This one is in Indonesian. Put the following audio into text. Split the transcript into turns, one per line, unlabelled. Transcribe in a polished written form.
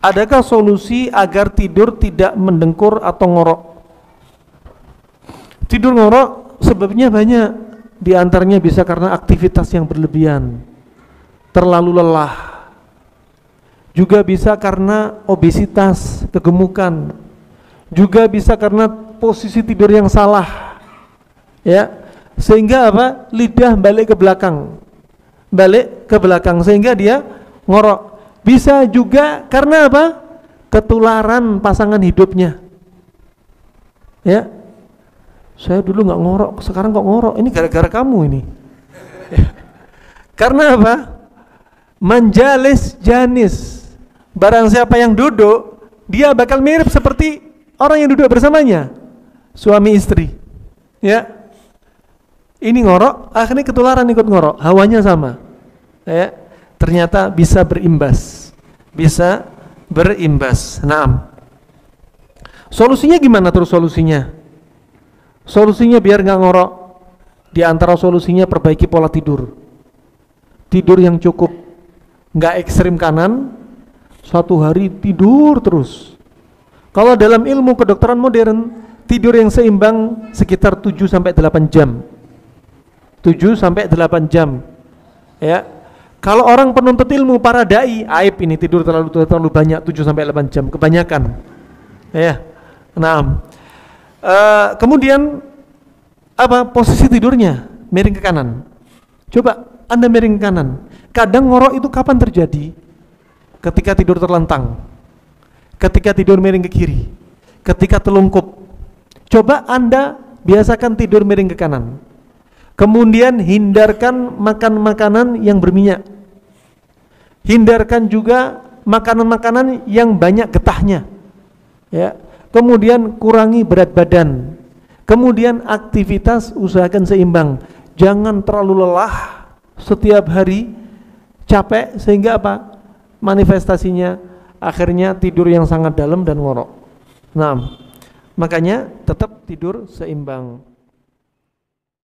Adakah solusi agar tidur tidak mendengkur atau ngorok? Tidur ngorok sebabnya banyak. Di antaranya bisa karena aktivitas yang berlebihan, terlalu lelah. Juga bisa karena obesitas, kegemukan. Juga bisa karena posisi tidur yang salah. Ya, sehingga apa? Lidah balik ke belakang. Balik ke belakang sehingga dia ngorok. Bisa juga karena apa? Ketularan pasangan hidupnya. Ya. Saya dulu nggak ngorok, sekarang kok ngorok. Ini gara-gara kamu ini. Karena apa? Manjalis janis. Barang siapa yang duduk, dia bakal mirip seperti orang yang duduk bersamanya. Suami istri. Ya. Ini ngorok, akhirnya ketularan ikut ngorok. Hawanya sama. Ya. Ternyata bisa berimbas. Bisa berimbas. Naam. Solusinya gimana terus solusinya? Solusinya biar nggak ngorok. Di antara solusinya perbaiki pola tidur. Tidur yang cukup, nggak ekstrim kanan. Suatu hari tidur terus. Kalau dalam ilmu kedokteran modern, tidur yang seimbang sekitar 7 sampai 8 jam. 7 sampai 8 jam. Ya. Kalau orang penuntut ilmu, para dai, aib ini tidur terlalu banyak, 7 sampai 8 jam, kebanyakan. Ya. Nah, kemudian apa posisi tidurnya? Miring ke kanan. Coba Anda miring ke kanan. Kadang ngorok itu kapan terjadi? Ketika tidur terlentang, ketika tidur miring ke kiri, ketika telungkup. Coba Anda biasakan tidur miring ke kanan. Kemudian hindarkan makan makanan yang berminyak. Hindarkan juga makanan-makanan yang banyak getahnya. Ya. Kemudian kurangi berat badan. Kemudian aktivitas usahakan seimbang. Jangan terlalu lelah setiap hari, capek sehingga apa? Manifestasinya akhirnya tidur yang sangat dalam dan ngorok. Nah, makanya tetap tidur seimbang.